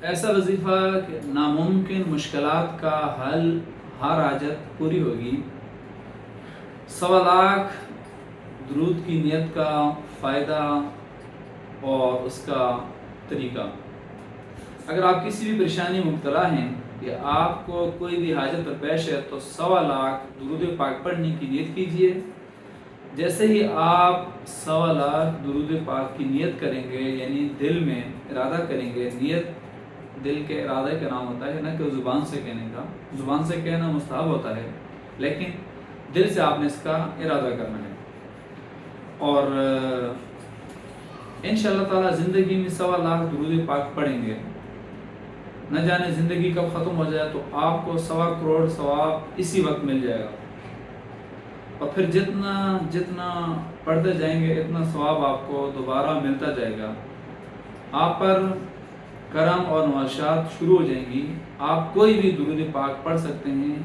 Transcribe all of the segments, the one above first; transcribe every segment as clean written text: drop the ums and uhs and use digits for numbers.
ایسا وظیفہ کہ ناممکن مشکلات کا حل، ہر حاجت پوری ہوگی۔ 1.25 درود کی نیت کا فائدہ اور اس کا طریقہ۔ اگر آپ کسی بھی پریشانی مبتلا ہیں یا آپ کو کوئی بھی حاجت درپیش ہے تو 1.25 درود پاک پڑھنے کی نیت کیجیے۔ جیسے ہی آپ 1.25 درود پاک کی نیت کریں گے، یعنی دل میں ارادہ کریں گے، نیت دل کے ارادہ کا نام ہوتا ہے، نہ کہ زبان سے کہنے کا۔ زبان سے کہنا مستحب ہوتا ہے، لیکن دل سے آپ نے اس کا ارادہ کرنا ہے۔ اور انشاءاللہ تعالی زندگی میں 1.25 درود پاک پڑھیں گے، نہ جانے زندگی کب ختم ہو جائے تو آپ کو 1.25 کروڑ ثواب اسی وقت مل جائے گا، اور پھر جتنا پڑھتے جائیں گے اتنا ثواب آپ کو دوبارہ ملتا جائے گا۔ آپ پر کرم اور نوازشات شروع ہو جائیں گی۔ آپ کوئی بھی درود پاک پڑھ سکتے ہیں،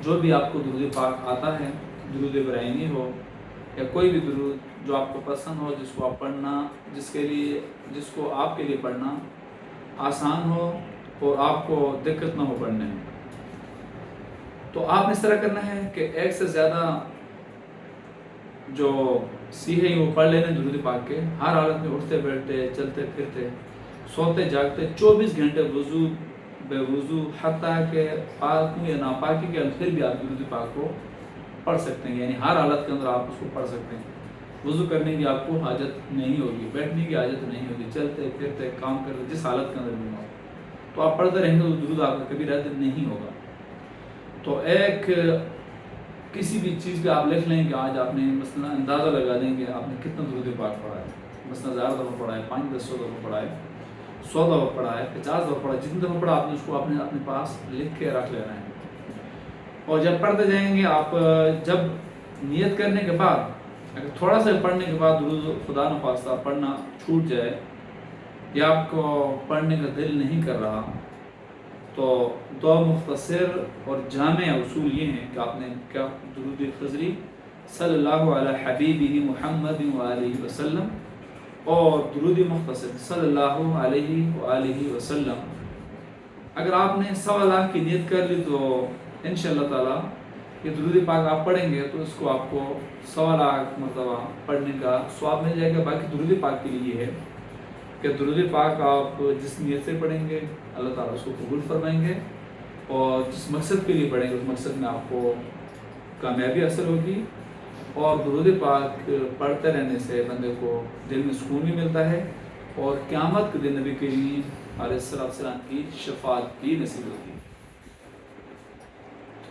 جو بھی آپ کو درود پاک آتا ہے، درود ابراہیمی ہو یا کوئی بھی درود جو آپ کو پسند ہو، جس کو آپ پڑھنا، جس کو آپ کے لیے پڑھنا آسان ہو اور آپ کو دقت نہ ہو پڑھنے میں۔ تو آپ نے اس طرح کرنا ہے کہ ایک سے زیادہ جو سیغے وہ پڑھ لینے درود پاک کے، ہر حالت میں اٹھتے بیٹھتے، چلتے پھرتے، سوتے جاگتے، 24 گھنٹے وضو بے وضو، حتیٰ کہ پاک ہوں یا ناپاکی کے پھر بھی آپ درود پاک کو پڑھ سکتے ہیں، یعنی ہر حالت کے اندر آپ اس کو پڑھ سکتے ہیں۔ وضو کرنے کی آپ کو حاجت نہیں ہوگی، بیٹھنے کی حاجت نہیں ہوگی، چلتے پھرتے کام کرتے جس حالت کے اندر بھی ہو تو آپ پڑھتے رہیں گے تو درود آپ کا کبھی رد نہیں ہوگا۔ تو ایک کسی بھی چیز کا آپ لکھ لیں کہ آج آپ نے مثلا اندازہ لگا دیں کہ آپ نے کتنا درود پاک پڑھا ہے، مثلا 1000 دفعہ پڑھا ہے، 500 دفعہ پڑھا ہے، 100 دفعہ پڑھا ہے، 50 دفعہ پڑھا ہے، جتنی دفعہ پڑھا آپ نے اس کو اپنے پاس لکھ کے رکھ لینا ہے۔ اور جب پڑھتے جائیں گے آپ، جب نیت کرنے کے بعد اگر تھوڑا سا پڑھنے کے بعد درود خدا نخواستہ پڑھنا چھوٹ جائے یا آپ کو پڑھنے کا دل نہیں کر رہا، تو دو مختصر اور جامع اصول یہ ہیں کہ آپ نے کیا درود خضری صلی اللہ علیہ حبیبہ محمد وآلہ وسلم اور درود مختصر صلی اللہ علیہ وآلہ وسلم۔ اگر آپ نے 1.25 کی نیت کر لی تو انشاءاللہ تعالی یہ درود پاک آپ پڑھیں گے تو اس کو آپ کو 1.25 مرتبہ پڑھنے کا ثواب مل جائے گا۔ باقی درود پاک کے لیے یہ ہے کہ درود پاک آپ جس نیت سے پڑھیں گے اللہ تعالیٰ اس کو قبول فرمائیں گے، اور جس مقصد کے لیے پڑھیں گے اس مقصد میں آپ کو کامیابی حاصل ہوگی۔ اور درود پاک پڑھتے رہنے سے بندے کو دل میں سکون بھی ملتا ہے، اور قیامت کے دن نبی کریم علیہ السلام کی شفاعت بھی نصیب ہوتی ہے۔